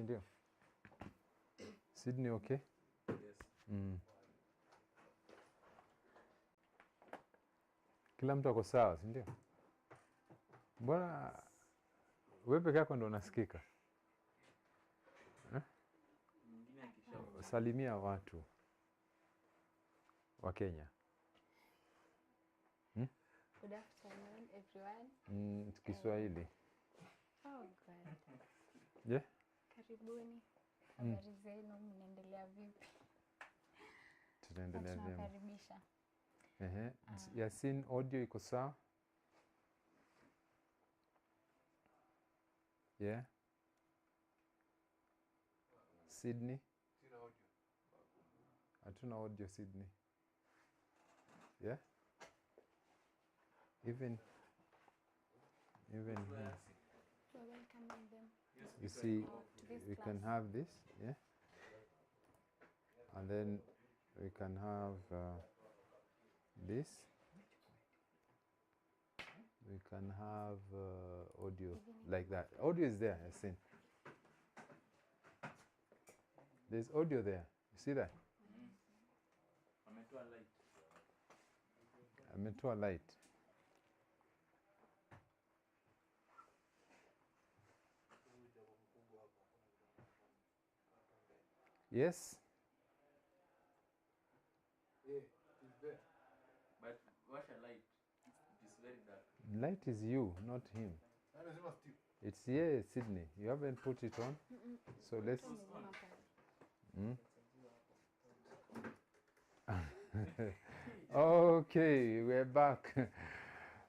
si ndio? Sydney okay? Yes. Kila mtu ako sawa, si ndio? Mbona wewe peke yako ndo unasikika? Mwingine akisha Salimia watu wa Kenya. Good afternoon, everyone. Kiswahili. Oh God. Yeah? Karibuni. Habari zenu, mnaendelea vipi? Tunaendelea vyema. Tunakaribisha. Yasin, audio iko sawa? Yeah? Sydney? Hatuna audio Sydney. Yeah? Even here. We're welcoming them. You see, to this we can class. have this, yeah? And then we can have this. We can have audio like that. Audio is there, I see. There's audio there. You see that? Ametoa light. Yes? Yeah, it's there. But what's a light? It is very dark. Light is you, not him. It's here, Sydney. You haven't put it on? So let's... Okay, we're back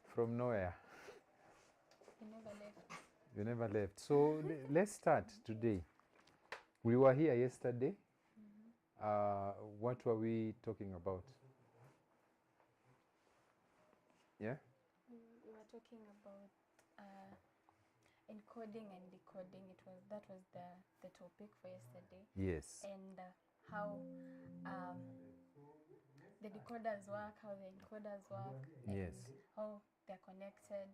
from nowhere. You never left. You never left. So let's start today. We were here yesterday. What were we talking about? Yeah? We were talking about encoding and decoding. That was the topic for yesterday. Yes. And how the decoders work, how the encoders work, and Yes. how they're connected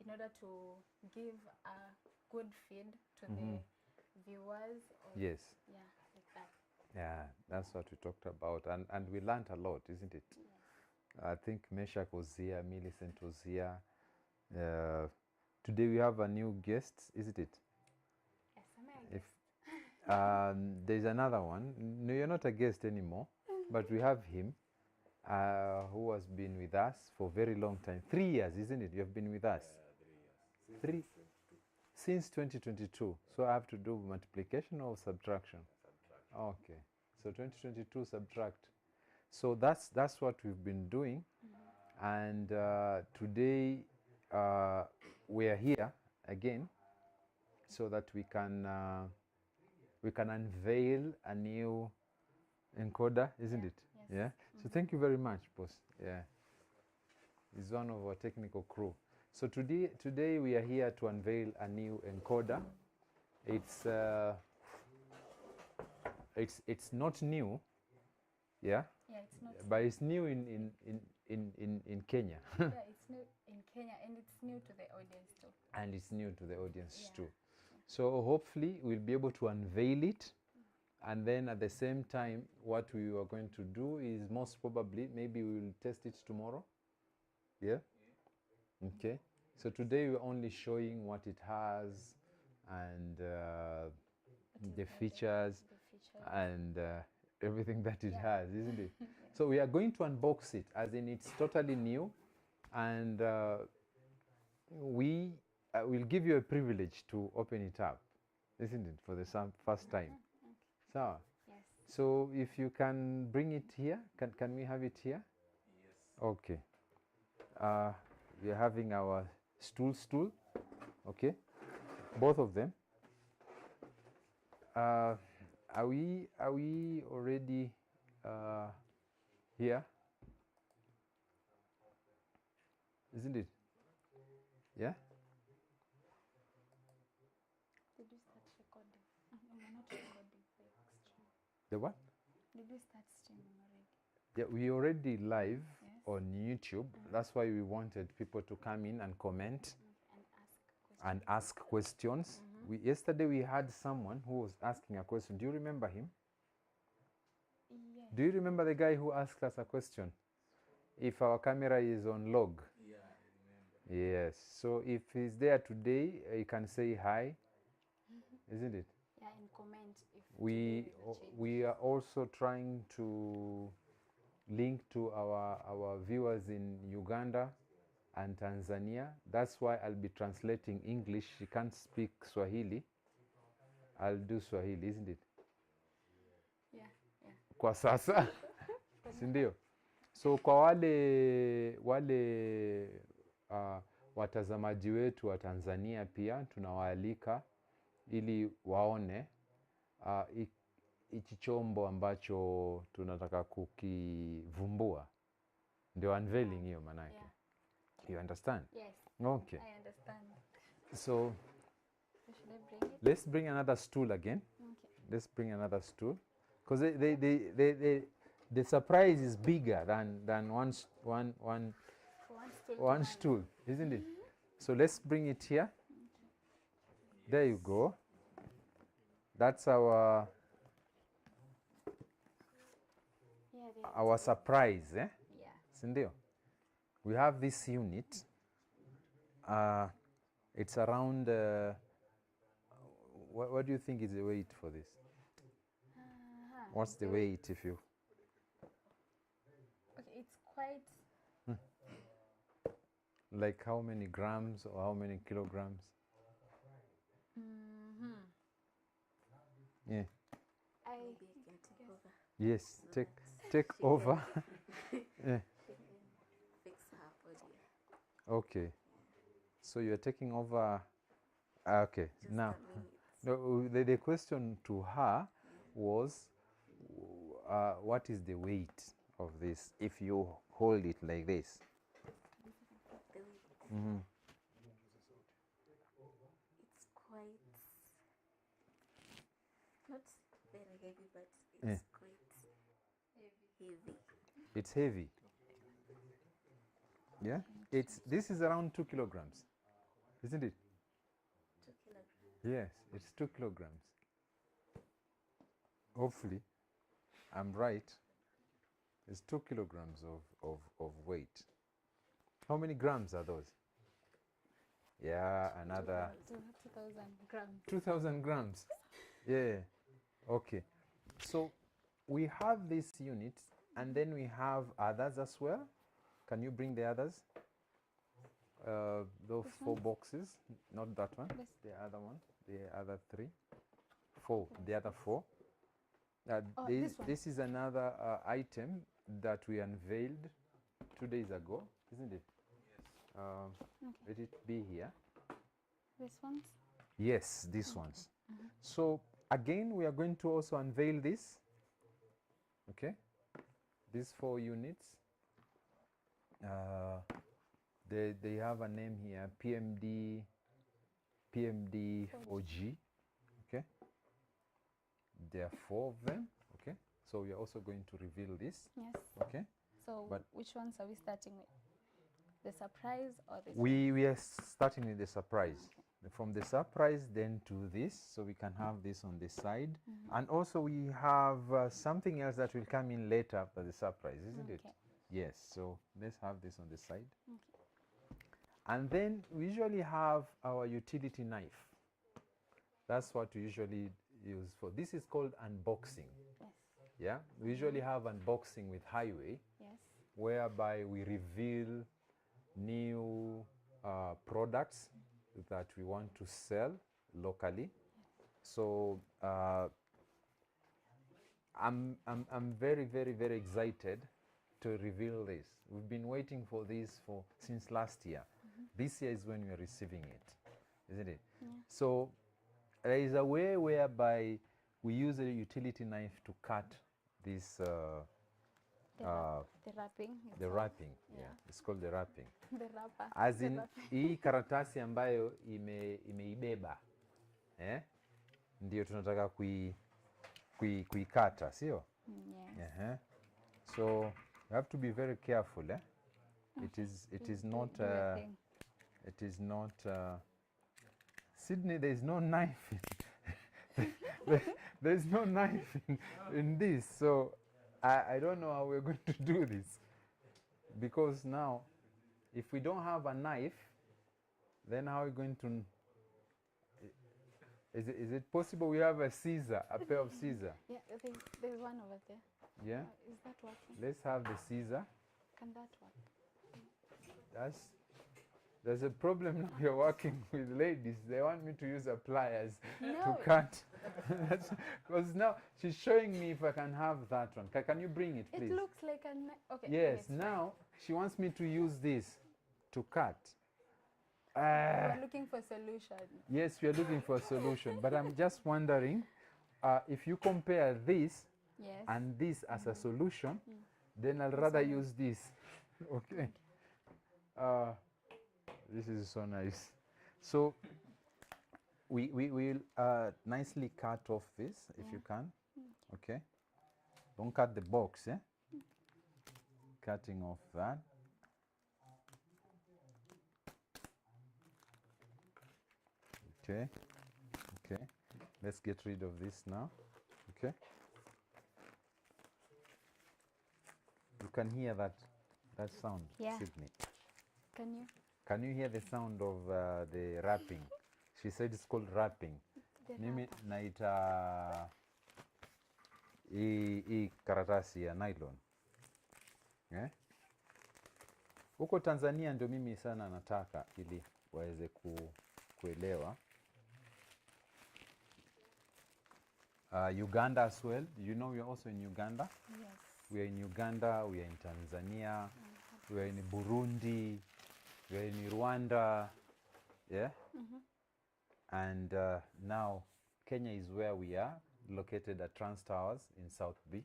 in order to give a good feed to the viewers. Yes. Yeah, like that. Yeah, that's what we talked about. And we learned a lot, isn't it? Yes. I think Meshach was here, Millicent was here. Today we have a new guest, isn't it? Yes, am I a guest? There's another one. No, you're not a guest anymore, but we have him who has been with us for a very long time. 3 years, isn't it? You have been with us. 3 years. Since 2022. So I have to do multiplication or subtraction? Okay. So 2022 subtract. So that's what we've been doing. And today we are here again so that we can unveil a new encoder, isn't it? Yes. Yeah. So thank you very much, boss. Yeah. He's one of our technical crew. So today we are here to unveil a new encoder. It's not new, yeah. Yeah, it's not. But it's new in Kenya. Yeah, it's new in Kenya, and it's new to the audience too. And it's new to the audience Yeah. too. So hopefully we'll be able to unveil it, and then at the same time what we are going to do is most probably maybe we will test it tomorrow. Yeah? Okay. So today we're only showing what it has and the features and everything that it has, isn't it? Yeah. So we are going to unbox it, as in it's totally new, and we will give you a privilege to open it up, isn't it, for the first time? Okay. So, Yes. so if you can bring it here, can we have it here? Yes. Okay. We are having our stool, okay, both of them. Are we already here? Isn't it? Yeah? Did you start recording? No, we're not recording. Like stream. The what? Did we start streaming already? Yeah, we already live Yes. on YouTube. That's why we wanted people to come in and comment And ask questions. and ask questions. Yesterday we had someone who was asking a question. Do you remember him? Yes. Do you remember the guy who asked us a question? If our camera is on log? Yeah, I remember. Yes. So if he's there today, he can say hi, isn't it? Yeah, and comment if We today is a change. we are also trying to link to our viewers in Uganda and Tanzania. That's why I'll be translating English. She can't speak Swahili. I'll do Swahili, isn't it? Yeah, yeah. Kwa sasa, si ndio? So kwa wale watazamaji wetu wa Tanzania pia tunawaalika ili waone hichi chombo ambacho tunataka kukivumbua, ndio unveiling hiyo manake. Yeah. You understand? Yes. Okay. I understand. So Should I bring it? let's bring another stool again. Okay. Let's bring another stool, because the surprise is bigger than one One stool. stool, isn't it? So let's bring it here. There you go. That's our surprise, eh? Yeah. Sindio? We have this unit. It's around. What do you think is the weight for this? What's the weight if you? Okay, it's quite. Like how many grams or how many kilograms? Yeah. Maybe I can take over. Yes. Take over. Yeah. Fix her body. Okay. So you're taking over. Okay. Just Now, a minute. no, the question to her was, what is the weight of this if you hold it like this? The weight. Mm-hmm. It's quite not very heavy, but it's quite heavy. It's heavy. Yeah. This is around 2 kilograms, isn't it? 2 kilograms. Yes, it's 2 kilograms. Hopefully, I'm right. It's 2 kilograms of weight. How many grams are those? Yeah, another 2,000 grams. 2,000 grams. Yeah. Okay. So we have this unit, and then we have others as well. Can you bring the others? Those 4 boxes, not that one. This. The other one, the other 3, 4. The other 4. This one. This is another item that we unveiled 2 days ago, isn't it? Let it be here. This one's. Yes, these ones. So again, we are going to also unveil this. Okay, these 4 units. They have a name here, PMD 4G. Okay, there are 4 of them. Okay, so we are also going to reveal this. Yes. Okay, So But- which ones are we starting with? The surprise or this? we are starting with the surprise. From the surprise then to this, so we can have this on the side, and also we have something else that will come in later after the surprise, isn't it? Okay. Yes, so let's have this on the side. Okay. And then we usually have our utility knife. That's what we usually use for. This is called unboxing. Yes. Yeah, we usually have unboxing with Highway, Yes. whereby we reveal new products that we want to sell locally. So I'm very, very, very excited to reveal this. We've been waiting for this since last year. This year is when we are receiving it, isn't it? Yeah. So there is a way whereby we use a utility knife to cut this The wrapping. the itself. wrapping. Yeah. Yeah. It's called the wrapping. The wrapper. As The in wrapping. hii karatasi ambayo imeibeba ndio tunataka kuikata, sio? Yes. So you have to be very careful. It is not Do your thing. it is not Sydney, there is no knife. There is no knife in this, so I don't know how we're going to do this. Because now, if we don't have a knife, then how are we going to... Is it possible we have a scissor, a pair of scissors? Yeah, there's one over there. Yeah? Is that working? Let's have the scissor. Can that work? There's a problem now. We're working with ladies. They want me to use a pliers to No. cut. Because now she's showing me if I can have that one. Can you bring it, please? It looks like a knife. Okay. Yes, it's fine. now she wants me to use this to cut. We're looking for solution. Yes, we are looking for a solution. But I'm just wondering, if you compare this Yes. and this as a solution, then I'll rather use this. Okay. This is so nice. So we will nicely cut off this if you can. Okay. Don't cut the box, eh? Cutting off that. Okay. Okay. Let's get rid of this now. Okay. You can hear that sound, Yeah. Sydney. Can you? Can you hear the sound of the wrapping? She said it's called wrapping. The Mimi wrapper. naita hii karatasi ya nylon. Eh? Huko Tanzania ndio mimi sana nataka ili waweze kuelewa. Uganda as well. You know we are also in Uganda. Yes. We are in Uganda, we are in Tanzania, we are in Burundi, we are in Rwanda, yeah? And now Kenya is where we are, located at Trans Towers in South B,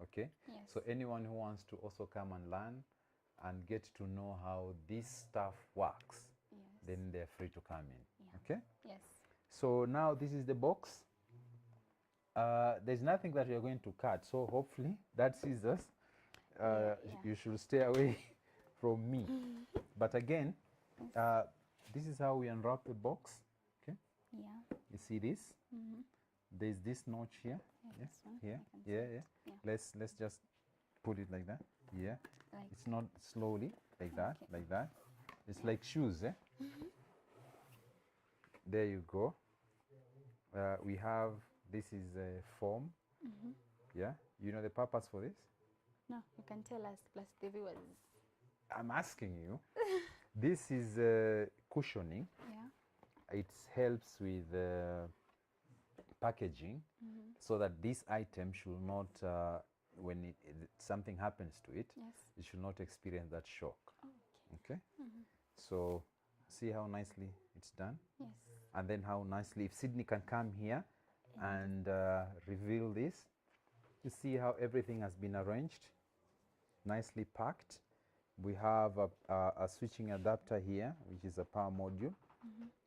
okay? Yes. So anyone who wants to also come and learn and get to know how this stuff works, Yes. then they're free to come in, Yeah. okay? Yes. So now this is the box. There's nothing that you're going to cut, so hopefully that scissors, Yeah. you should stay away from me. But again, this is how we unwrap a box. Okay, Yeah. you see this? There's this notch here. Yeah, Yeah, this one, here. I can see. Yeah, yeah. Yeah. Let's just put it like that. Yeah. Like It's not slowly like that, Okay. like that. It's like shoes, eh? There you go. We have, this is a foam. Yeah. You know the purpose for this? no, you can tell us plus the viewers. I'm asking you. This is cushioning. Yeah. It helps with packaging so that this item should not, when something happens to it, Yes. it should not experience that shock. Okay. Okay? So see how nicely it's done? Yes. And then how nicely, if Sydney can come here and reveal this, you see how everything has been arranged, nicely packed. We have a switching adapter here, which is a power module.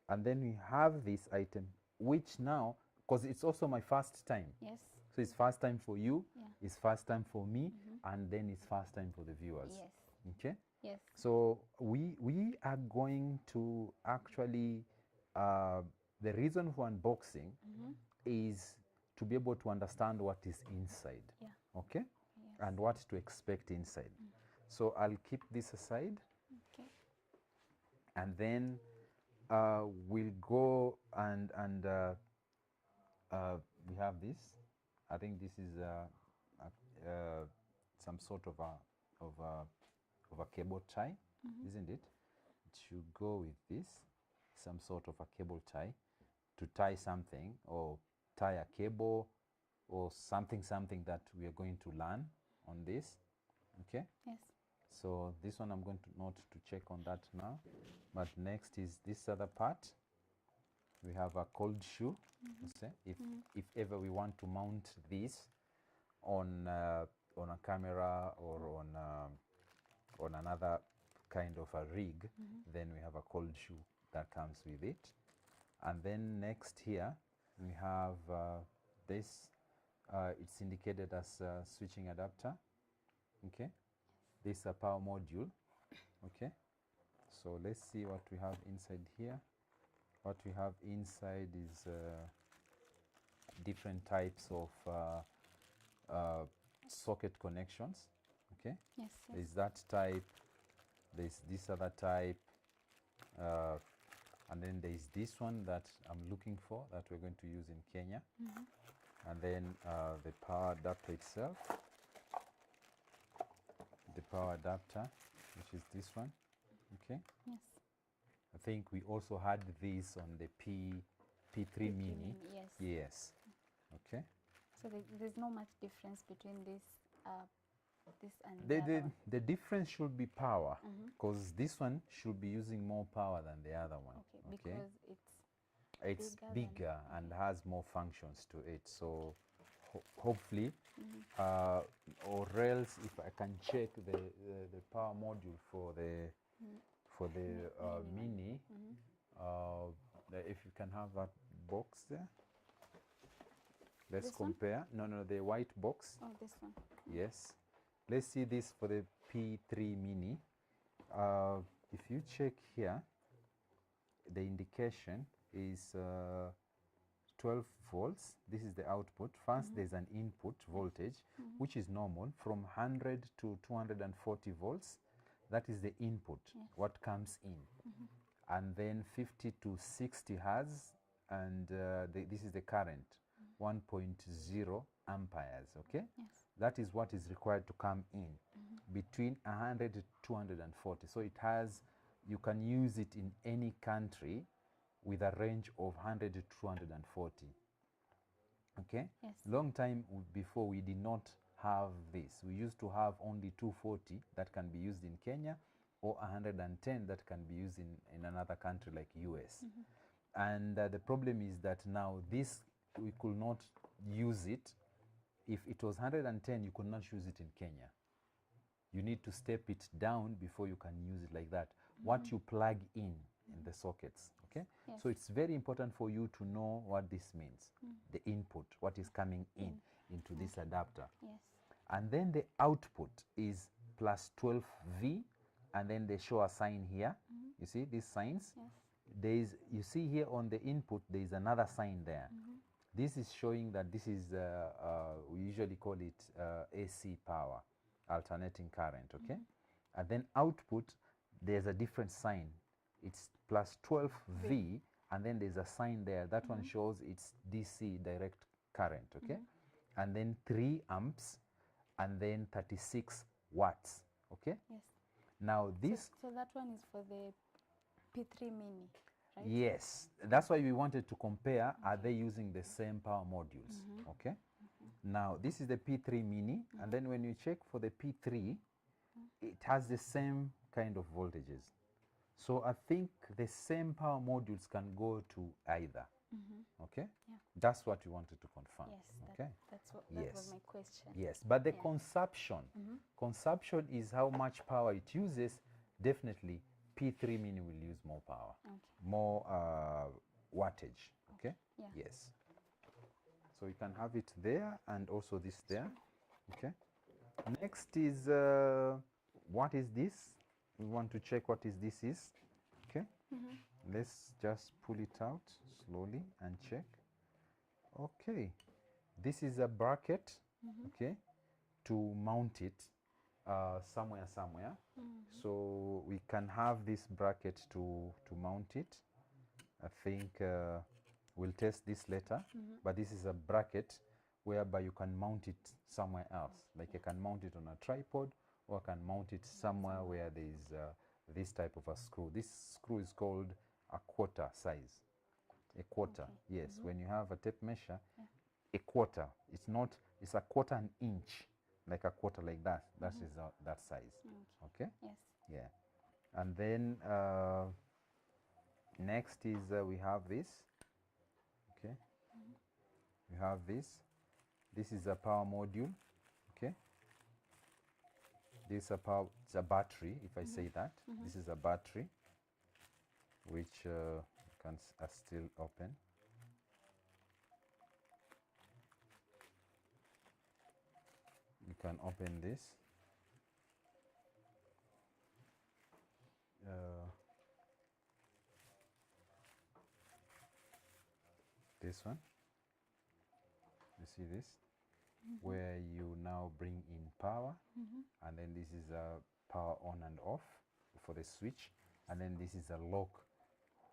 And then we have this item, which now, because it's also my first time. Yes. So it's first time for you, Yeah. it's first time for me, and then it's first time for the viewers. Yes. Okay? Yes. So we are going to actually, the reason for unboxing is to be able to understand what is inside. Yeah. Okay? Yes. And what to expect inside. So I'll keep this aside, Okay. and then we'll go and we have this. I think this is some sort of a cable tie, isn't it? It should go with this, some sort of a cable tie to tie something, or tie a cable, or something that we are going to learn on this. Okay. Yes. So this one I'm going to not to check on that now, but next is this other part. We have a cold shoe. You see, if ever we want to mount this on a camera or on another kind of a rig, then we have a cold shoe that comes with it. And then next here we have this. It's indicated as a switching adapter. Okay. This is a power module. Okay. So let's see what we have inside here. What we have inside is different types of socket connections. Okay, Yes, yes. there's that type, there's this other type, and then there's this one that I'm looking for that we're going to use in Kenya. And then the power adapter itself, the power adapter, which is this one. Okay, Yes. I think we also had this on the P3 Mini. Yes. Yes. Okay. So there's no much difference between this and The, the other the, one. the difference should be power, because this one should be using more power than the other one. Okay, because It's bigger than- bigger and has more functions to it. So hopefully, or else if I can check the power module for the Mini, if you can have that box there. Let's This one? compare. No, the white box. Oh, this one. Yes. Let's see this for the P3 Mini. If you check here, the indication is 12 volts. This is the output. First, there's an input voltage, which is normal, from 100 to 240 volts. That is the input, what comes in. And then 50 to 60 hertz, and this is the current, 1.0 amperes, okay? Yes. That is what is required to come in between 100 to 240. So it has, you can use it in any country with a range of 100 to 240. Okay? Yes. Long time before, we did not have this. We used to have only 240 that can be used in Kenya, or 110 that can be used in another country like US. And the problem is that now this, we could not use it. If it was 110, you could not use it in Kenya. You need to step it down before you can use it like that. What you plug in the sockets, okay? Yes. So it's very important for you to know what this means, the input, what is coming in into this adapter. Yes. And then the output is plus 12V, and then they show a sign here. You see these signs? Yes. There is, you see here on the input, there is another sign there. This is showing that this is, we usually call it AC power, alternating current, okay? And then output, there's a different sign. It's plus 12V, and then there's a sign there. That one shows it's DC, direct current, okay? And then 3 amps, and then 36 watts, okay? Yes. Now this, So that one is for the P3 Mini, right? yes, that's why we wanted to compare, are they using the same power modules, okay? Now this is the P3 Mini, and then when you check for the P3, it has the same kind of voltages. So I think the same power modules can go to either, okay? Yeah. That's what we wanted to confirm, Yes. okay? That was Yes. my question. Yes, but the Yeah. consumption is how much power it uses. Definitely, P3 Mini will use more power, Okay. more wattage. Okay. Yeah. Yes. So you can have it there, and also this there. Okay. Next is what is this? We want to check what this is. Okay. Let's just pull it out slowly and check. Okay. This is a bracket, okay, to mount it somewhere. So we can have this bracket to mount it. I think we'll test this later, but this is a bracket whereby you can mount it somewhere else. Like you can mount it on a tripod, or I can mount it somewhere where there is this type of a screw. This screw is called a quarter size. A quarter, Okay. yes. When you have a tape measure, a quarter. It's not. It's a quarter an inch, like a quarter like that. That is that size. Okay. Yes. Yeah. And then next is we have this. Okay. We have this. This is a power module. Okay. This is a power. It's a battery. If I say that, this is a battery, which can still open. You can open this. this one. You see this? Where you now bring in power, and then this is a power on and off for the switch, and then this is a lock.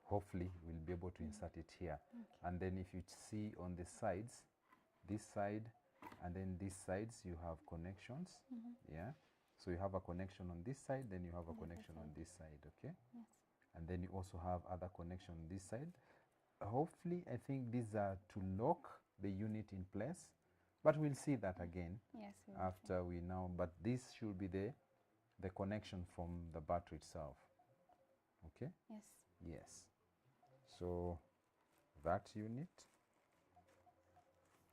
Hopefully we'll be able to insert it here. And then if you see on the sides, this side and then these sides, you have connections. Yeah, so you have a connection on this side, then you have a connection on this side. Okay. Yes. And then you also have other connection on this side. Hopefully, I think these are to lock the unit in place, but we'll see that again. Yes. We will. After we know, but this should be the connection from the battery itself. Okay. Yes. Yes. So that unit.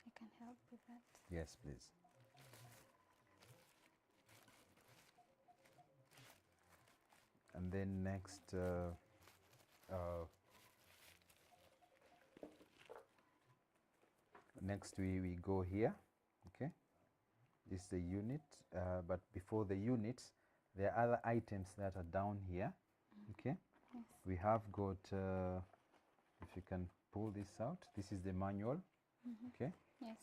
I can help with that. Yes, please. And then next, next we go here. Okay. This is the unit, but before the unit, there are other items that are down here. Okay. Yes. We have got, if you can pull this out, this is the manual. Okay. Yes.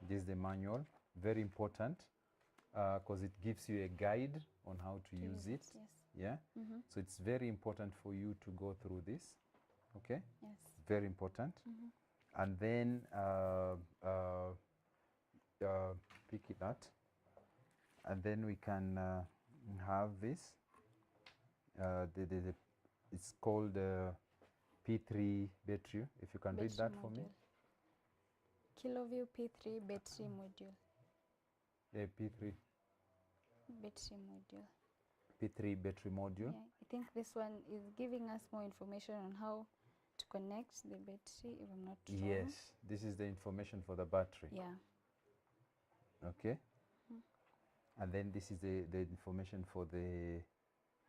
This is the manual, very important, because it gives you a guide on how to use it. Yes. Yeah. So it's very important for you to go through this. Okay. Yes. Very important. And then pick it out, and then we can have this. It's called P3 battery. If you can read that for me. Kiloview P3 battery module. Yeah, P3 Battery module. P3 battery module. Yeah, I think this one is giving us more information on how to connect the battery, if I'm not wrong. Yes, this is the information for the battery. Yeah. Okay. And then this is the information for the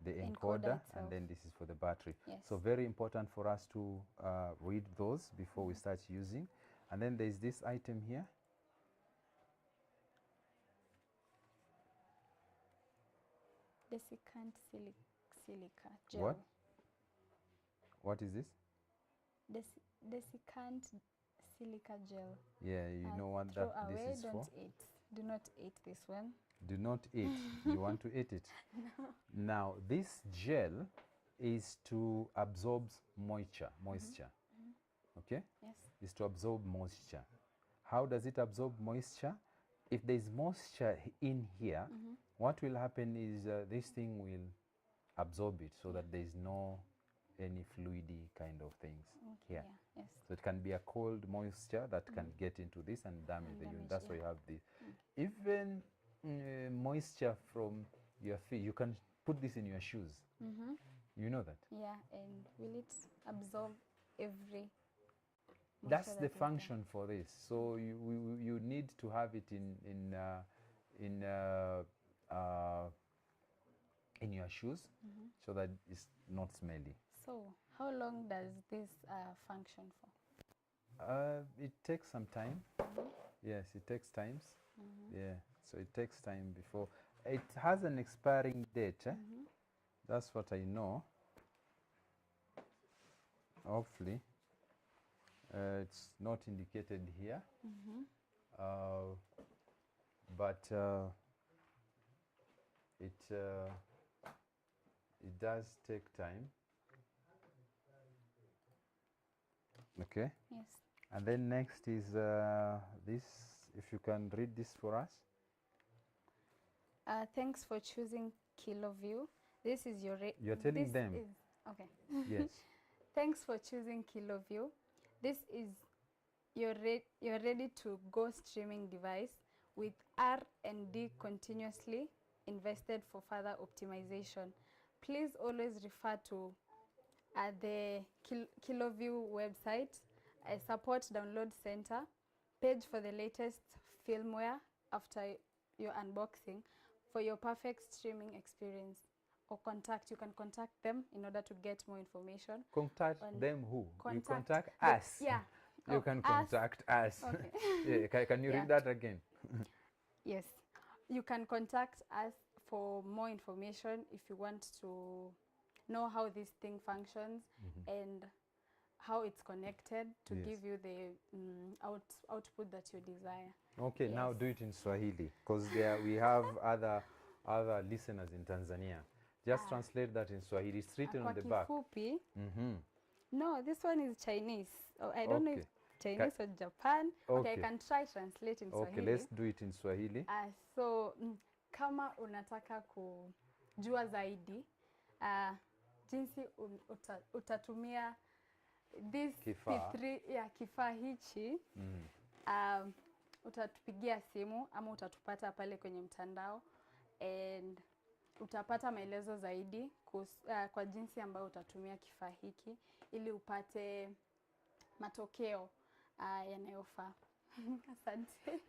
encoder, Encoder and itself. then this is for the battery. Yes. So very important for us to read those before we start using. And then there's this item here. Desiccant silica gel. What? What is this? Desiccant silica gel. Yeah, you know what Throw that away, this is don't for? eat. Do not eat this one. Do not eat. You want to eat it? No. Now, this gel is to absorb moisture. Okay? Yes. Is to absorb moisture. How does it absorb moisture? If there's moisture in here, what will happen is this thing will absorb it so that there's no any fluidy kind of things here. Yeah. Yes. So it can be a cold moisture that can get into this and damage And the unit. damage, That's why yeah. you have this. Even moisture from your feet, you can put this in your shoes. You know that? Yeah, and will it absorb every That's moisture the that is function for this. So you need to have it in your shoes so that it's not smelly. there? So, how long does this function for? It takes some time. Yes, it takes times. Yeah, so it takes time before. It has an expiring date. That's what I know. Hopefully, it's not indicated here. But it does take time. Okay. Yes. And then next is this. If you can read this for us. Thanks for choosing Kiloview. This is your. You're telling this them. Is, okay. Yes. Thanks for choosing Kiloview. This is your ready to go streaming device with R&D continuously invested for further optimization. Please always refer to the Kiloview website, a support download center, page for the latest firmware after your unboxing for your perfect streaming experience. Or you can contact them in order to get more information. Contact on- them who? You Contact contact the- us. Yeah. You Oh, can us. contact us. Okay. Yeah, can you Yeah. read that again? Yes. You can contact us for more information if you want to know how this thing functions and how it's connected to Yes. give you the output that you desire. Okay, now Yes. do it in Swahili, because we have other listeners in Tanzania. Just translate that in Swahili. It's written Kwa on the back. kifupi, Mm-hmm. no, this one is Chinese. Oh, I don't know if Okay. Chinese or Japan. Okay, I Okay. can try translate in Okay, Swahili. let's do it in Swahili. So kama unataka kujua zaidi jinsi utatumia this Kifaa. P3 ya kifaa hichi, utatupigia simu ama utatupata pale kwenye mtandao and utapata maelezo zaidi kwa jinsi ambayo utatumia kifaa hiki ili upate matokeo yanayofaa. Asante.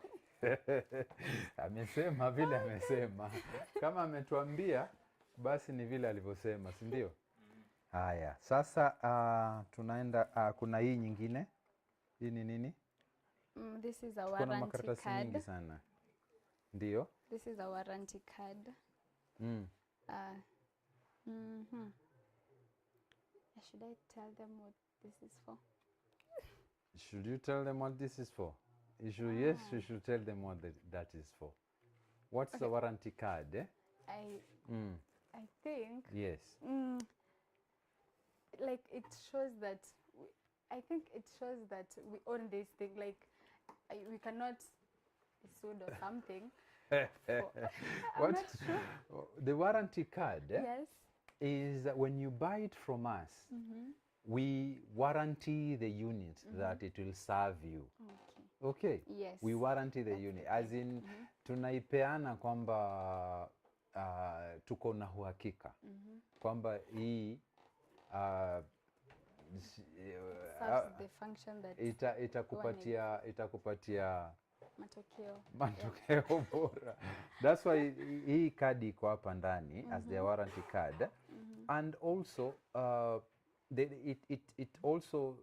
Amesema vile amesema. Kama ametuambia basi ni vile alivyosema, si ndio? Haya, sasa tunaenda kuna hii nyingine. Hii ni nini? This is a Kuna warranty makaratasi nyingi card. sana. Ndio? This is a warranty card. Should I tell them what this is for? Should you tell them what this is for? Yes, you should tell them what that is for. What's the warranty card? I think Yes. like it shows that I think it shows that we own this thing. Like we cannot be sued or something. I'm not sure. The warranty card Yes. is that when you buy it from us, we warranty the unit that it will serve you. Okay. Yes. We warranty the unit. As in, tunaipeana kwamba tuko na uhakika kwamba hii serves the function that itakupatia matokeo bora. That's why hii kadi iko hapa ndani as their warranty card. And also it also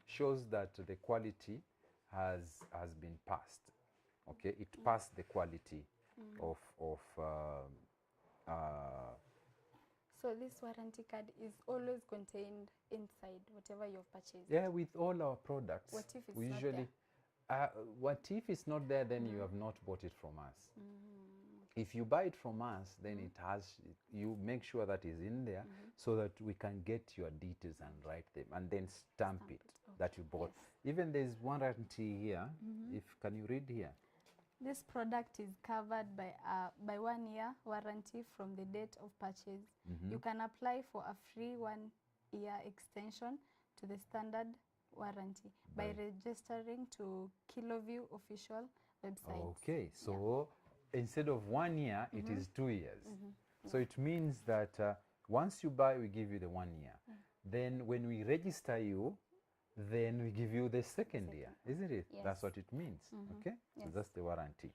shows that the quality has been passed. Okay, it passed the quality of so this warranty card is always contained inside whatever you've purchased. Yeah, with all our products. What if it's we not usually what if it's not there, then you have not bought it from us. If you buy it from us, then you make sure that it's in there so that we can get your details and write them and then stamp it that you bought. Yes. Even there's warranty here. Can you read here? This product is covered by 1 year warranty from the date of purchase. You can apply for a free 1 year extension to the standard warranty by registering to Kiloview official website. Okay, so instead of 1 year, it is 2 years. So it means that once you buy, we give you the 1 year. Then when we register you, then we give you the second year, isn't it? Yes. That's what it means. Okay, so Yes. that's the warranty.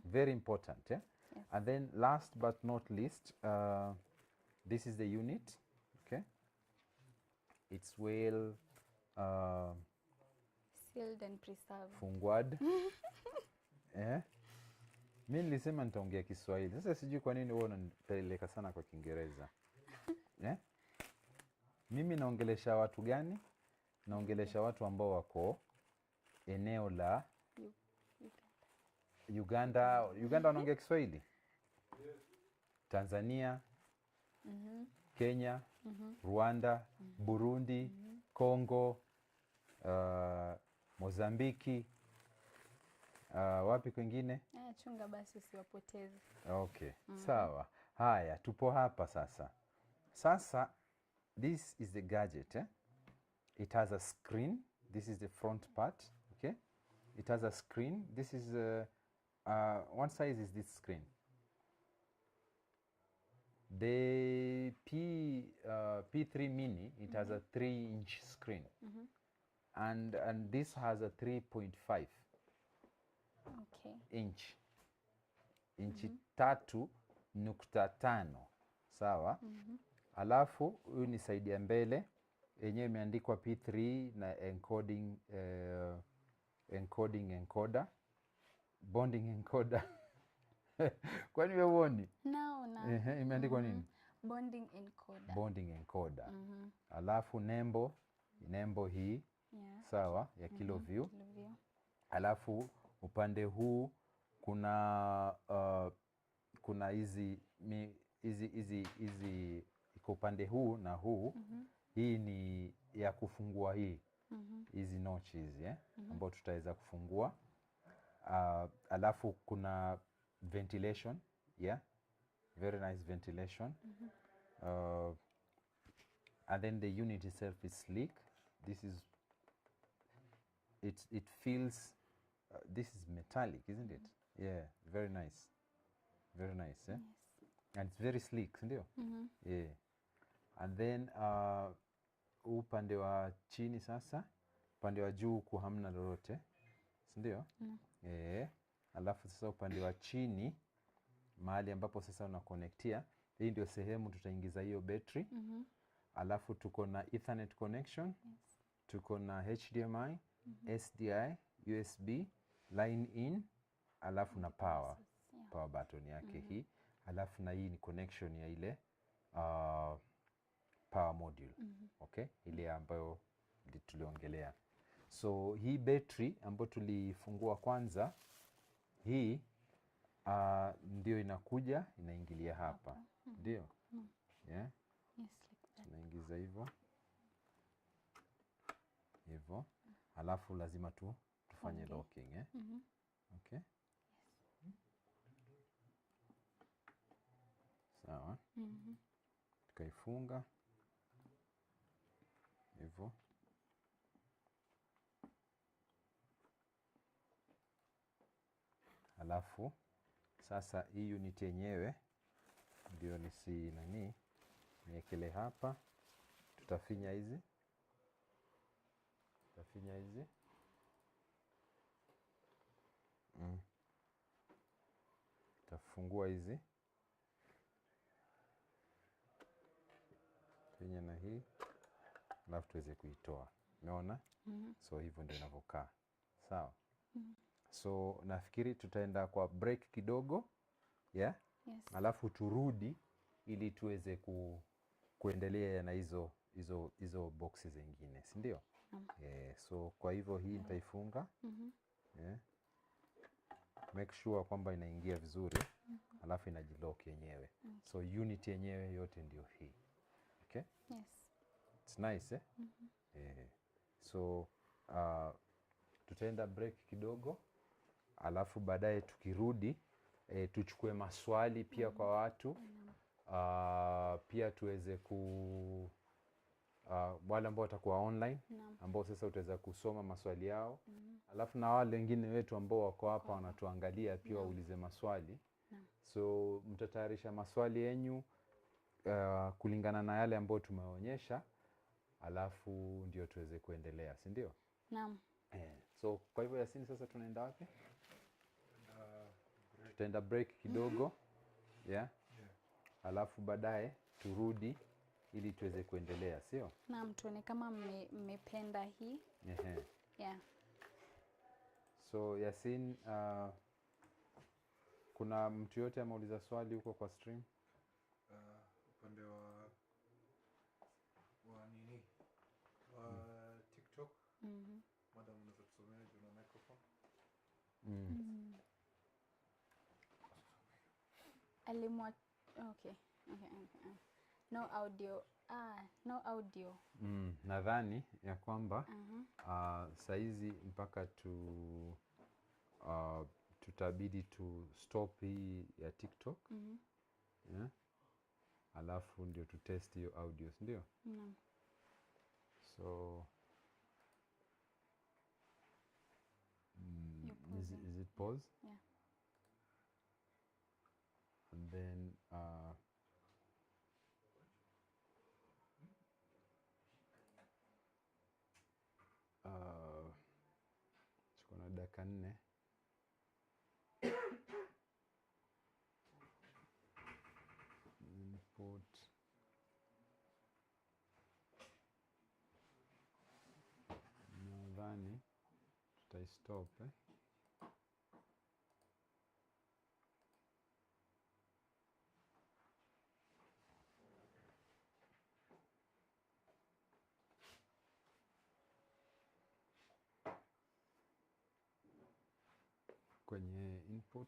Very important. Yeah. Yes. And then last but not least, this is the unit. Okay, it's well Sealed and preserved. fungwad. Mi nilisema nitaongea Kiswahili. Sasa sijui kwa nini wewe unanipeleka sana kwa Kiingereza. Mimi naongelesha watu gani? Naongelesha watu ambao wako eneo la Uganda. Uganda wanaongea Kiswahili? Tanzania, Kenya, Rwanda, Burundi, Congo, Mozambiki, wapi kwingine? Chunga basi usiwapoteze. Okay, sawa. Haya, tupo hapa sasa. Sasa, this is the gadget. It has a screen. This is the front part. Okay, it has a screen. This is what size is this screen? The P3 Mini, it has a 3-inch screen, and this has a 3.5 Okay. inch. Inchi 3.5, sawa. Alafu huyu ni side ya mbele yenyewe imeandikwa P3 na encoder, bonding encoder. Kwani wewe uoni? No. Imeandikwa nini? Bonding encoder. Bonding encoder. Alafu nembo nembo hii Yeah. sawa ya Kiloview. Kiloview. Alafu upande huu kuna hizi iko upande huu na huu. Hii ni ya kufungua hii hizi notches ambao tutaweza kufungua. Alafu kuna ventilation, yeah, very nice ventilation. And then the unit itself is sleek. This is it feels this is metallic, isn't it? Yeah, very nice, very nice. Yes. And it's very sleek, ndio? Yeah. And then upande wa chini sasa, upande wa juu huku hamna lolote, ndio? Alafu sasa upande wa chini mahali ambapo sasa unaconnectia, hii ndio sehemu tutaingiza hiyo battery. Alafu tuko na Ethernet connection. Yes. Tuko na HDMI, SDI, USB, line in, alafu na power. Yeah. Power button yake hii. Alafu na hii ni connection ya ile power module. Okay? Ile ambayo tuliongelea. So hii battery ambayo tulifungua kwanza, hii ndio inakuja inaingilia hapa. Ndio? Yeah? Yes, like that. Tunaingiza hivyo. Hivyo. Alafu lazima tufanye locking, Okay? Yes. Sawa. Tukaifunga. Hivyo. Alafu sasa hii unit yenyewe ndio niekele hapa. Tutafinya hizi. Tutafungua hizi. Finya na hii. Alafu tuweze kuitoa. Umeona? So hivyo ndio inavyokaa. Sawa? So nafikiri tutaenda kwa break kidogo. Yeah? Yes. Alafu turudi ili tuweze kuendelea na hizo boxes zingine, si ndio? So kwa hivyo hii nitaifunga. Yeah. Make sure kwamba inaingia vizuri. Alafu inajilock yenyewe. So unit yenyewe yote ndio hii. Okay? Yes. It's nice, So tutaenda break kidogo. Alafu baadaye tukirudi tuchukue maswali pia kwa watu. Pia tuweze wale ambao watakuwa online ambao sasa utaweza kusoma maswali yao. Alafu na wale wengine wetu ambao wako hapa wanatuangalia pia waulize maswali. So mtatayarisha maswali yenyu kulingana na yale ambayo tumeonyesha. Alafu ndio tuweze kuendelea, si ndio? Naam. So kwa hivyo Yasini, sasa tunaenda wapi? Tutaenda break kidogo. Yeah? Alafu baadaye turudi ili tuweze kuendelea, sio? Naam, tuone kama mmependa hii. Yeah. So Yasin, kuna mtu yote ameuliza swali huko kwa stream? Upande wa nini? TikTok. Madam, unaweza tusomea juu na microphone? Okay. No audio. No audio. Nadhani ya kwamba saizi mpaka tutabidi tu stop hii ya TikTok. Yeah? Alafu ndio tu test hiyo audio, ndio? So is it pause? Yeah. And then tuko na dakika 4. Input. Nadhani tutaistop. input.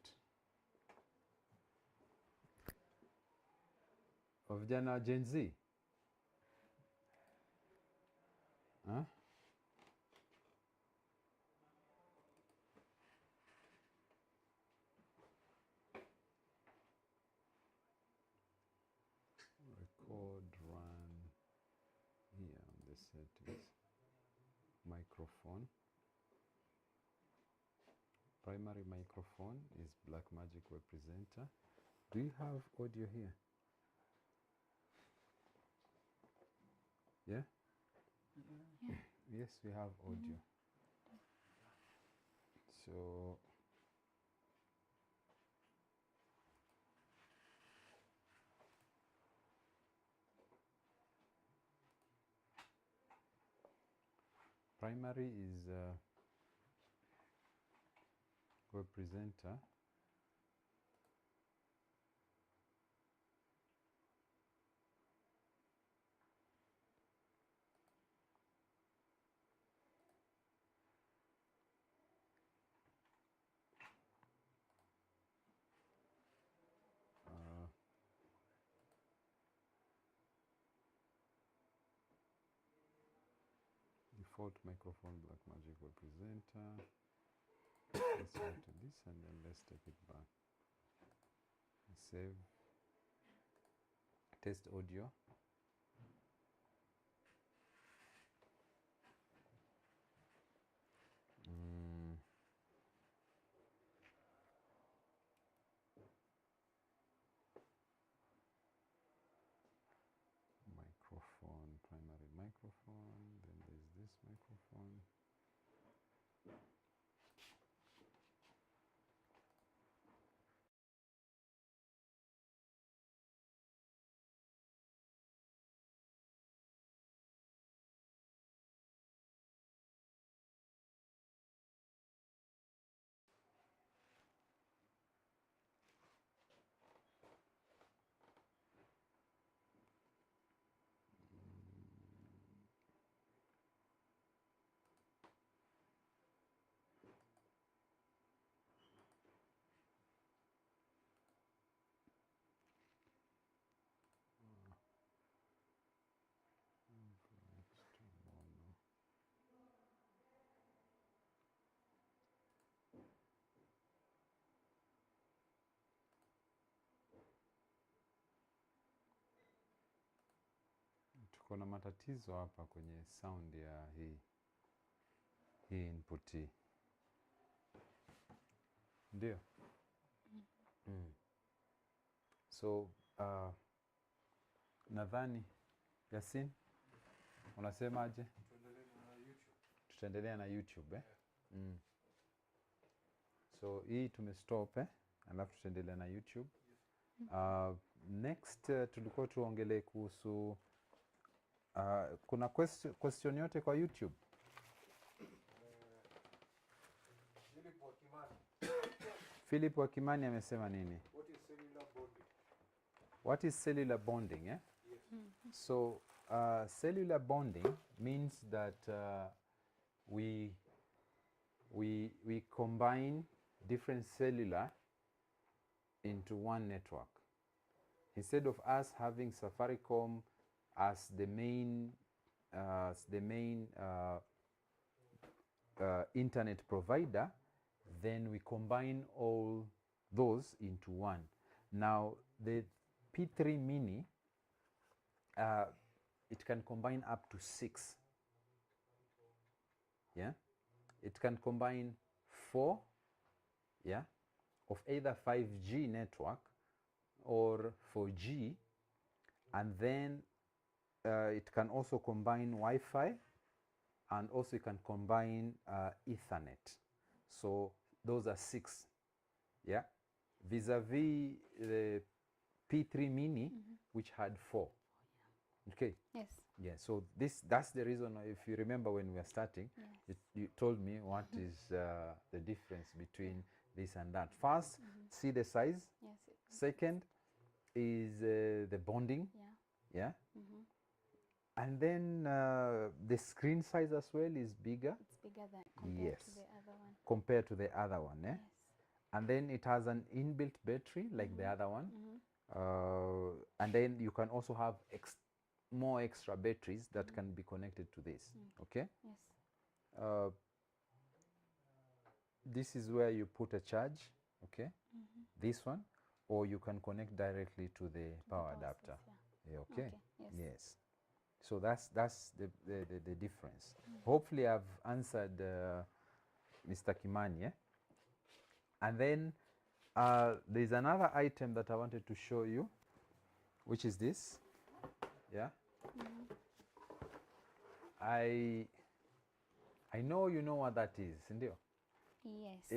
Vijana wa Gen Z. Huh? Record run here on the settings. Microphone. Primary microphone is Blackmagic Web Presenter. Do you have audio here? Yeah? Yes, we have audio. So primary is web presenter. Default microphone Blackmagic Web Presenter. Let's go to this and then let's take it back. Save. Test audio. Microphone, primary microphone, then there's this microphone. Tuko na matatizo hapa kwenye sound ya hii input hii. Ndio. So nadhani Yasin, unasemaje? Tutaendelea na YouTube So hii tumestop alafu tutaendelea na YouTube. Next tulikuwa tuongelee kuhusu kuna question yote kwa YouTube? Philip Wakimani amesema nini? What is cellular bonding? What is cellular bonding? Yes. So cellular bonding means that we combine different cellular into one network. Instead of us having Safaricom as the main internet provider, then we combine all those into one. Now the P3 Mini, it can combine up to 6. Yeah, it can combine 4, yeah, of either 5G network or 4G, and then it can also combine Wi-Fi, and also it can combine Ethernet. So those are 6, yeah, vis-a-vis the P3 Mini, which had 4. Okay. Yes. Yeah. So that's the reason. If you remember when we were starting, Yes. you told me what is the difference between this and that. First, see the size. Yes. Second is the bonding. Yeah. Yeah. And then the screen size as well is bigger. It's bigger than compared Yes. to the other one. compared to the other one. Yes. And then it has an inbuilt battery like the other one. And then you can also have more extra batteries that can be connected to this. Okay. Yes. This is where you put a charge. Okay. This one, or you can connect directly to the power adapter. Yeah, okay. Yes. So that's the difference. Hopefully I've answered Mr. Kimani. Yeah? And then there's another item that I wanted to show you, which is this. Yeah. I know you know what that is, ndio? Yes.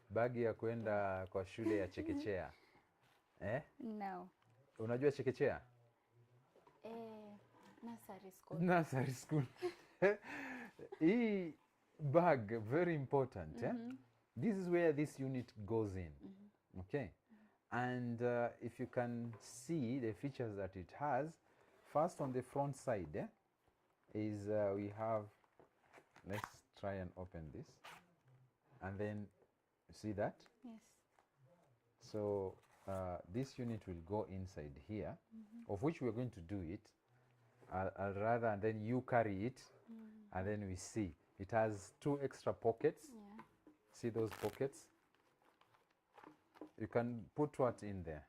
Bagi ya kwenda kwa shule ya chekechea. No. Unajua chekechea? Nursery school. Nursery school. Hii bag, very important. This is where this unit goes in. Okay. And if you can see the features that it has, first on the front side is we have, let's try and open this. And then you see that? Yes. So this unit will go inside here, of which we're going to do it. I'll rather, and then you carry it, and then we see. It has 2 extra pockets. Yeah. See those pockets? You can put what in there?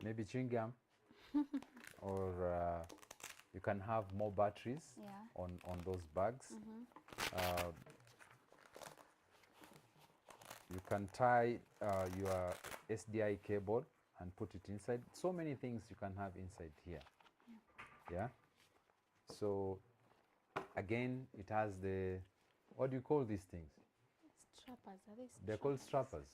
Maybe chewing gum, or you can have more batteries on those bags. You can tie your SDI cable and put it inside. So many things you can have inside here. Yeah. So again, it has the, what do you call these things? Strappers. Are they They're called strappers.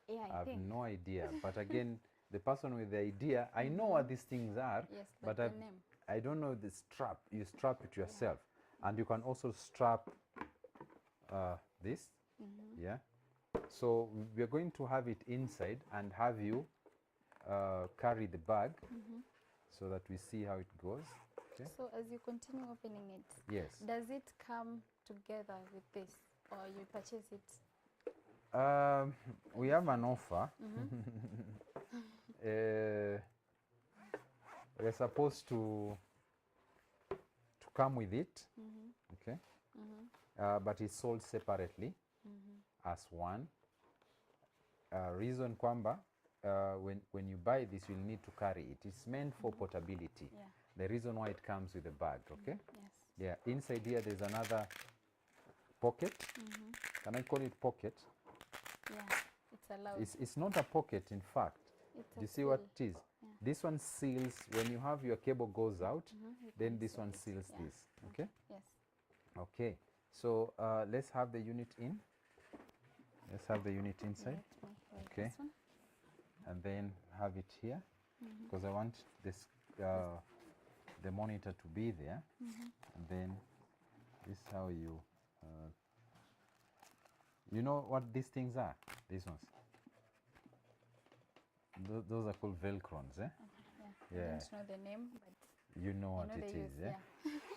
Yeah, I have think. no idea. But again, the person with the idea, I know what these things are. Yes, but the name. I don't know the strap. You strap it yourself. And you can also strap this. Yeah. So we're going to have it inside and have you carry the bag so that we see how it goes. Okay. So as you continue opening it, Yes. does it come together with this, or you purchase it? We have an offer. We're supposed to come with it. Okay. But it's sold separately as one. Reason kwamba when you buy this, you'll need to carry it. It's meant for portability. Yeah. The reason why it comes with a bag. Okay. Yes. Yeah. Inside here, there's another pocket. Can I call it pocket? Yeah. It's allowed. It's not a pocket, in fact. It's Do a you see what seal. it is? This one seals, when you have your cable goes out, then can this seal one it. seals Yeah. this. Okay. Yes. Okay. So let's have the unit in. Let's have the unit inside. Let me hold Okay. this one. And then have it here, because I want this the monitor to be there. And then this is how you you know what these things are? These ones. Those are called velcrons. Yeah. Yeah. I don't know the name, but You know I what know it they is. use, Yeah.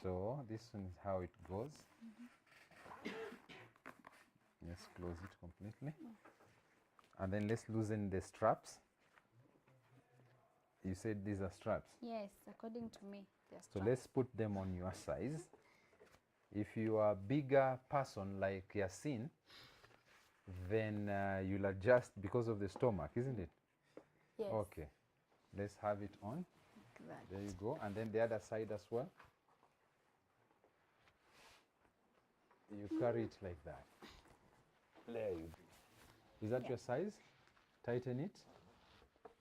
So this one is how it goes. Let's close it completely. And then let's loosen the straps. You said these are straps. Yes, according to me, they're So strapped. let's put them on your size. If you are a bigger person like Yasin, then you'll adjust because of the stomach, isn't it? Yes. Okay. Let's have it on. Like that. There you go. And then the other side as well. You carry it like that. There you go. Is that your size? Tighten it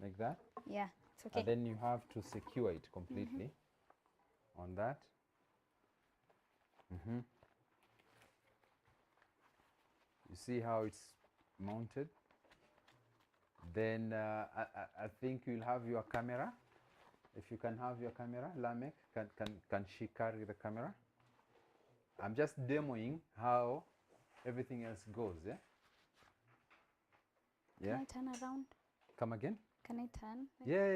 like that. Yeah, it's okay. And then you have to secure it completely on that. You see how it's mounted? Then I think you'll have your camera. If you can have your camera, Lamek, can she carry the camera? I'm just demoing how everything else goes, yeah? Yeah? Can I turn around? Come again? Can I turn? Yeah,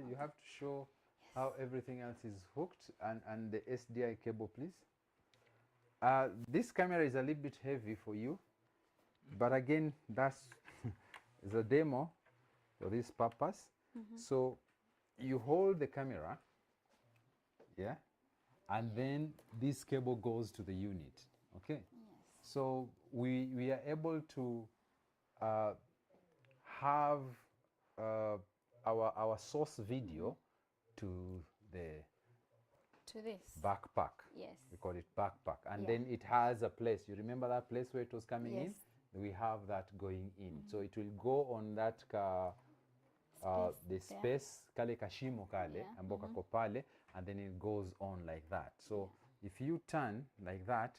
you have to show how everything else is hooked and the SDI cable, please. This camera is a little bit heavy for you. But again, that's is a demo for this purpose. So you hold the camera, yeah, and then this cable goes to the unit, okay? Yes. So we are able to have our source video to the To this. backpack. Yes. We call it backpack. And Yeah. then it has a place. You remember that place where it was coming in? Yes. We have that going in. So it will go on that the There. space kale kashimo kale Yeah. ambao kako pale, and then it goes on like that. So if you turn like that,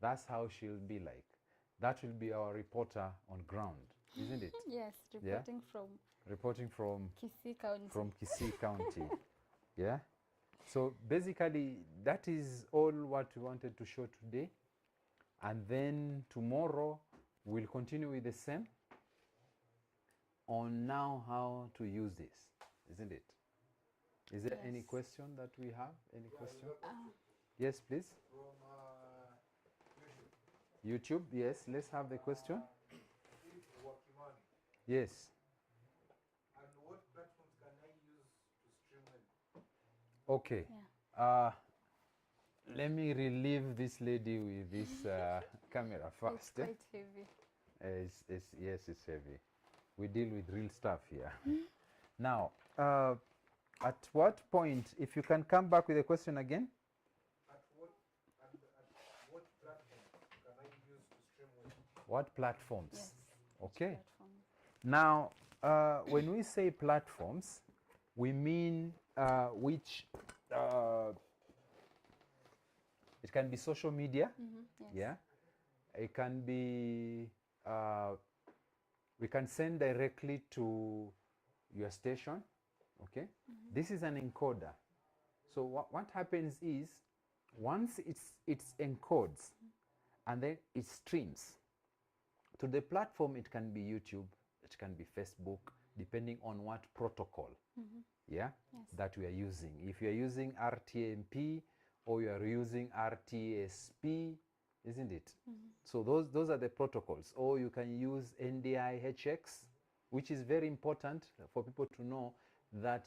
that's how she'll be like. That will be our reporter on ground, isn't it? Yes, reporting from Reporting from Kisii County. Kisii County. Yeah. So basically, that is all what we wanted to show today. And then tomorrow, we'll continue with the same on now how to use this, isn't it? Is there any Yes. question that we have? Any question? Ah, Yes, please. From YouTube. YouTube, yes, let's have the question. Steve Wakimani. Yes. And what platforms can I use to stream with? Okay. yeah. Let me relieve this lady with this camera It's first. quite heavy. Yes, it's heavy. We deal with real stuff here. Now, at what point, if you can come back with a question again? At what platforms can I use to stream with? What platforms? Yes. Okay. Platform. Now, when we say platforms, we mean which, it can be social media, Yes. yeah. It can be, we can send directly to your station, okay? This is an encoder. So what happens is, once it encodes, and then it streams to the platform. It can be YouTube, it can be Facebook, depending on what protocol, yeah, Yes. that we are using. If you are using RTMP or you are using RTSP, isn't it? So those are the protocols. Or you can use NDI-HX, which is very important for people to know that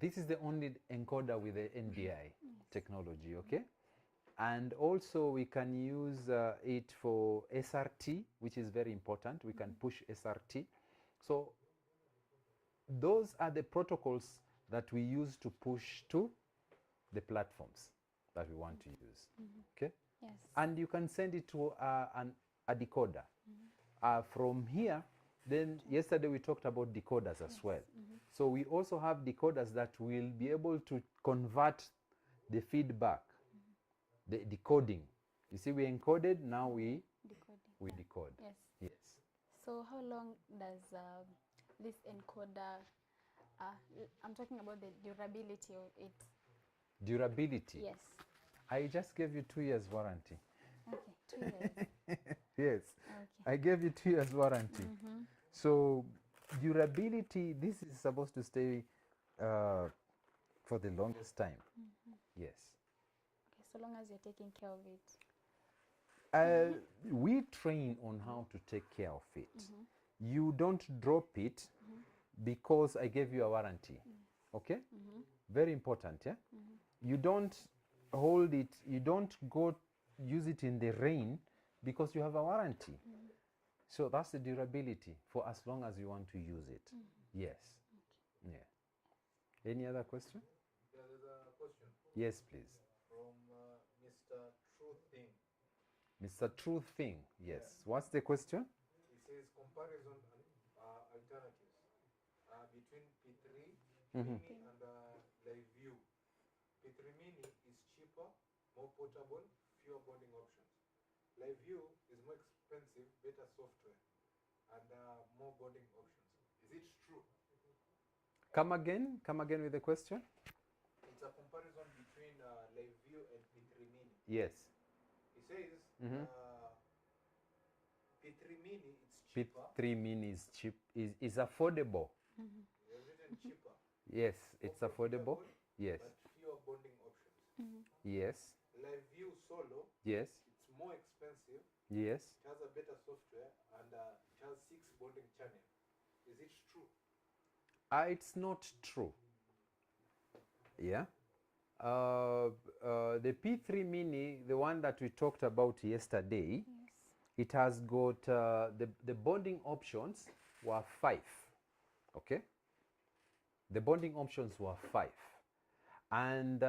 this is the only encoder with the NDI technology, okay? And also we can use it for SRT, which is very important. We can push SRT. So those are the protocols that we use to push to the platforms that we want to use, okay? Yes. And you can send it to a decoder. From here, then yesterday we talked about decoders as well. So we also have decoders that will be able to convert the feedback, the decoding. You see, we encoded, now we Decoding. decode. Yes. Yes. So how long does this encoder, I'm talking about the durability of it. Durability. Yes. I just gave you 2 years warranty. Okay, 2 years. Yes. Okay. I gave you 2 years warranty. So durability, this is supposed to stay for the longest time. Yes. Okay, so long as you're taking care of it. We train on how to take care of it. You don't drop it because I gave you a warranty. Okay? Very important, yeah? You don't hold it, you don't go use it in the rain because you have a warranty. So that's the durability for as long as you want to use it. Yes. Yeah. Any other question? Yeah, there's a question Yes, please. from Mr. True Thing. Mr. True Thing. Yes. What's the question? He says comparison alternatives between P3 Mhm. Mini and Live-View. P3 Mini is cheaper, more portable, fewer bonding options. Live-View is more expensive, better software, and more bonding options. Is it true? Come again with the question. It's a comparison between Live-View and P3 Mini. Yes. He says Mhm. P3 Mini it's cheaper. P3 Mini is cheap, is affordable. He has written cheaper. Yes, it's more affordable. profitable, Yes. But fewer bonding options. Yes. Live-View Solo, Yes. it's more expensive. Yes. It has a better software and it true? It's not true. Yeah. The P3 Mini, the one that we talked about yesterday, it has got the bonding options were 5. Okay. The bonding options were 5, and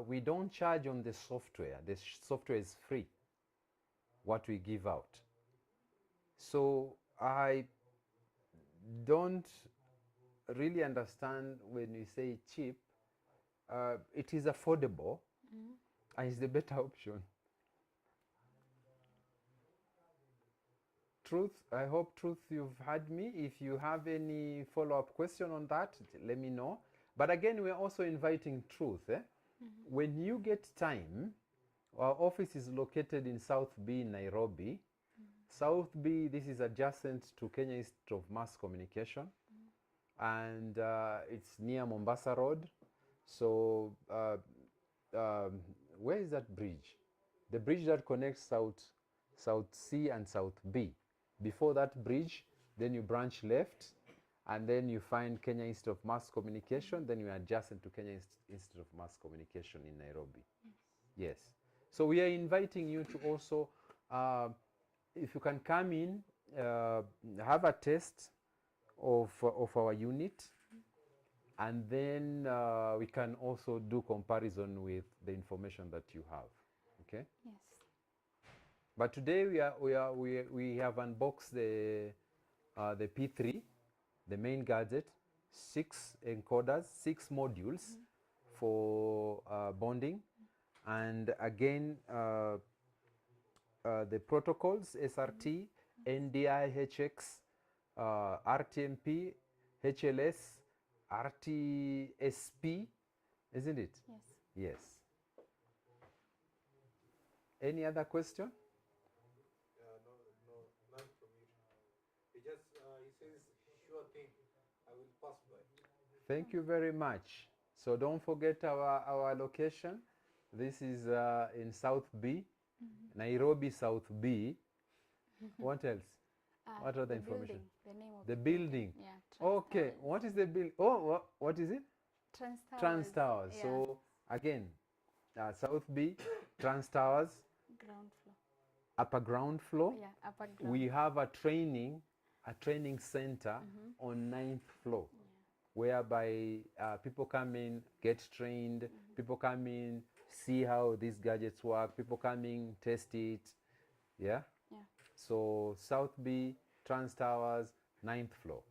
we don't charge on the software. The software is free, what we give out. So I don't really understand when you say cheap. It is affordable, and it's the better option. Truth, I hope Truth you've had me. If you have any follow-up question on that, let me know. But again, we're also inviting Truth. When you get time, our office is located in South B, Nairobi. South B, this is adjacent to Kenya Institute of Mass Communication, and it's near Mombasa Road. So where is that bridge? The bridge that connects South C and South B. Before that bridge, then you branch left, and then you find Kenya Institute of Mass Communication. Then you are adjacent to Kenya Institute of Mass Communication in Nairobi. Yes. So we are inviting you to also, if you can come in, have a test of our unit, and then we can also do comparison with the information that you have. Okay. Yes. But today we have unboxed the P3, the main gadget, 6 encoders, 6 modules for bonding, and again the protocols SRT, NDI, HX, RTMP, HLS, RTSP, isn't it? Yes. Yes. Any other question? No, none from you. He says, sure thing, I will pass by. Thank you very much. So don't forget our location. This is in South B, Nairobi South B. What else? What other information? Building, the name of The building. Yeah. Trans Okay. Towers. What is the building? Oh, what is it? Trans Towers. Trans Towers. Yeah. So again, South B, Trans Towers, Ground floor. upper ground floor. Yeah, upper ground. We have a training center on 9th floor, whereby people come in, get trained, people come in, see how these gadgets work, people come in, test it. Yeah? Yeah. So South B, Trans Towers, 9th floor.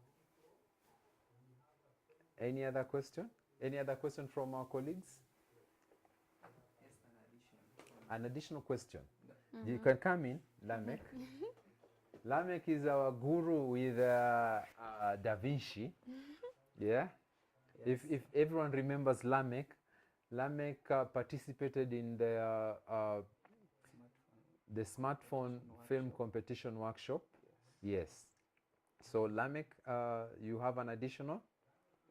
Any other question? Any other question from our colleagues? Yes, An additional question. You can come in, Lamek. Lamek is our guru with Da Vinci. Yeah? Yes. If everyone remembers Lamek, Lamek participated in the smartphone film competition workshop. Yes. So Lamek, you have an additional?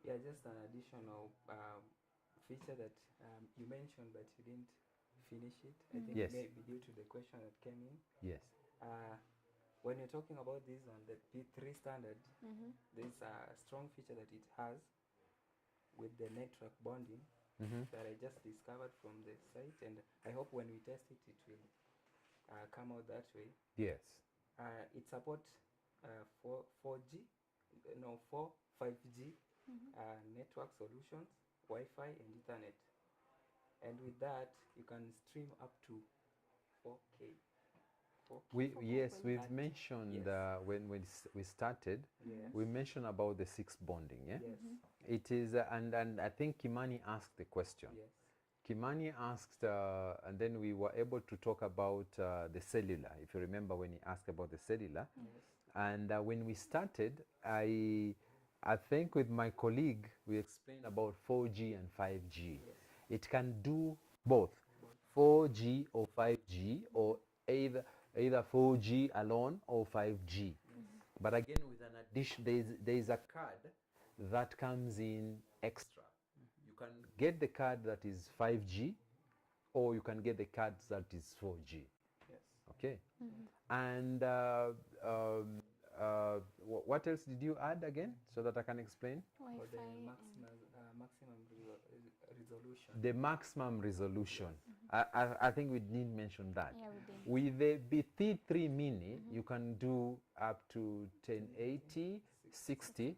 Yeah, just an additional feature that you mentioned, but you didn't finish it. I think Yes. maybe due to the question that came in. Yes. When you're talking about this on the P3 standard, there's a strong feature that it has with the network bonding that I just discovered from the site, and I hope when we test it, it will come out that way. Yes. It supports 4G, no 5G network solutions, Wi-Fi and Ethernet, and with that you can stream up to 4K. We've Yes. mentioned Yes. when we started, Yes. we mentioned about the 6 bonding. Yeah? Yes. It is, and I think Kimani asked the question. Yes. Kimani asked, and then we were able to talk about the cellular, if you remember when he asked about the cellular. Yes. And when we started, I think with my colleague, we explained about 4G and 5G. Yes. It can do both 4G or 5G, or either 4G alone or 5G. But again, with an addition, there is a card that comes in extra. You can get the card that is 5G, or you can get the card that is 4G. Yes. Okay. And what else did you add again so that I can explain? For the Wi-Fi maximum resolution. The maximum resolution. I think we didn't mention that. Yeah, we did. With the P3 Mini, you can do up to 1080, 60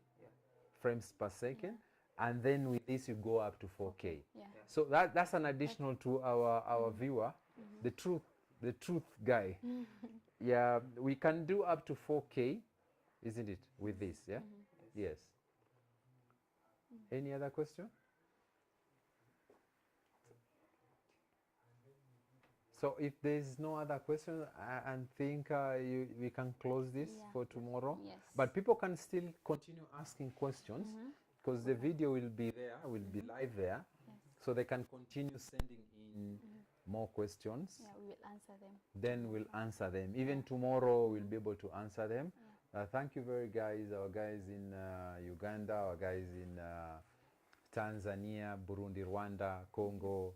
frames per second, and then with this you go up to 4K. Yeah. So that's an additional to our viewer, the truth guy. Yeah, we can do up to 4K, isn't it, with this? Yeah. Yes. Any other question? So if there's no other question, I think we can close this for tomorrow. Yes. But people can still continue asking questions because the video will be there, will be live there. So they can continue sending in more questions. Yeah, we will answer them. Then we'll answer them. Even tomorrow we'll be able to answer them. Thank you very guys, our guys in Uganda, our guys in Tanzania, Burundi, Rwanda, Congo,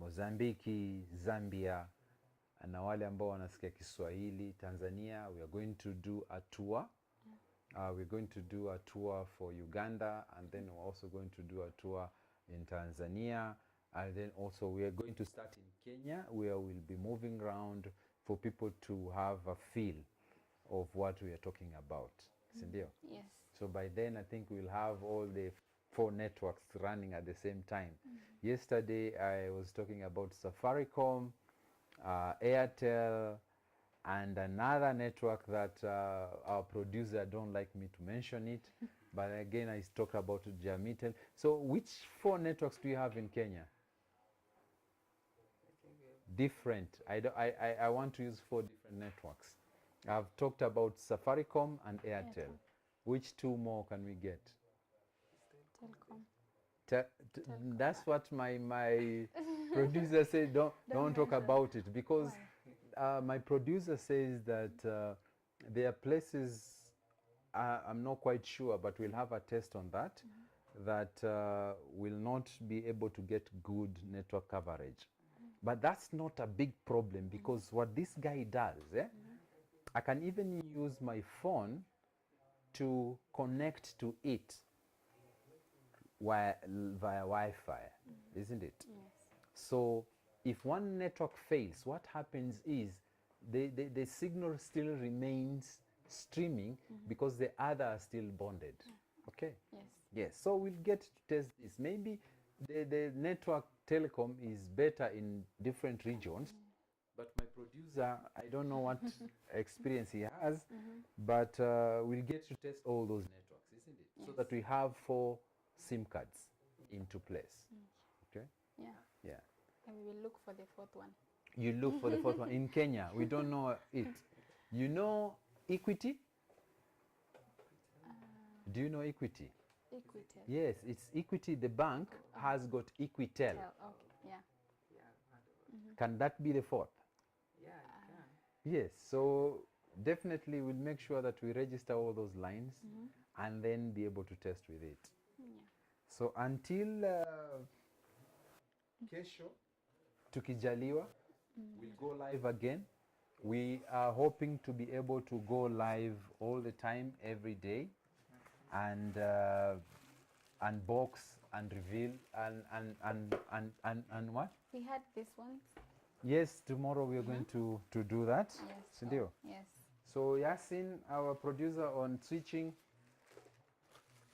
Mozambiki, Zambia, na wale ambao wanasikia Kiswahili, Tanzania. We are going to do a tour. We're going to do a tour for Uganda, and then we're also going to do a tour in Tanzania, and then also we are going to start in Kenya, where we'll be moving around for people to have a feel of what we are talking about. Sindio? Yes. So by then I think we'll have all the 4 networks running at the same time. Yesterday I was talking about Safaricom, Airtel, and another network that our producer don't like me to mention it. But again, I talked about Jamitel. So which 4 networks do you have in Kenya? Different. I want to use 4 different networks. I've talked about Safaricom and Airtel. Which 2 more can we get? Telcom. That's what my producer said. Don't talk about it, because my producer says that there are places, I'm not quite sure, but we'll have a test on that, that will not be able to get good network coverage. But that's not a big problem, because what this guy does, I can even use my phone to connect to it via Wi-Fi, isn't it? Yes. So if one network fails, what happens is the signal still remains streaming because the other are still bonded. Okay? Yes. Yes. So we'll get to test this. Maybe the network telecom is better in different regions, but my producer, I don't know what experience he has, but we'll get to test all those networks, isn't it? So that we have 4 SIM cards into place. Okay? Yeah. Yeah. And we will look for the 4th one. You look for the 4th one. In Kenya, we don't know it. You know Equity? Do you know Equity? Equitel. Yes, it's Equity. The bank has got Equitel. Okay. Yeah. Can that be the 4th? Yeah, it can. Yes. So definitely we'll make sure that we register all those lines and then be able to test with it. Yeah. So until kesho tukijaliwa, we'll go live again. We are hoping to be able to go live all the time, every day, and unbox and reveal and what? We had this one. Yes, tomorrow we are going to do that. Yes. Sindio? Yes. So Yasin, our producer on switching,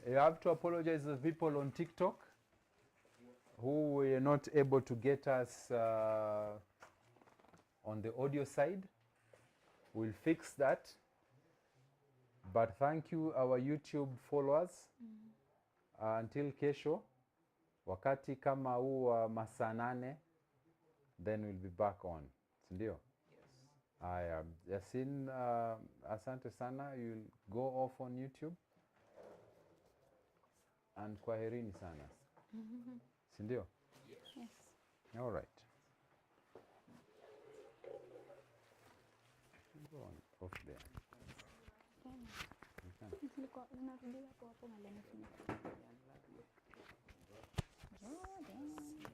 you have to apologize to the people on TikTok who were not able to get us on the audio side. We'll fix that. But thank you, our YouTube followers. Until kesho, wakati kama huu wa masaa 8, then we'll be back on. Sindio? Yes. Yasin, asante sana. You'll go off on YouTube. And kwaherini sana. Sindio? Yes. All right. Go on off there. You can. Nilikuwa narudia hapo mahali amefunika. Oh, damn.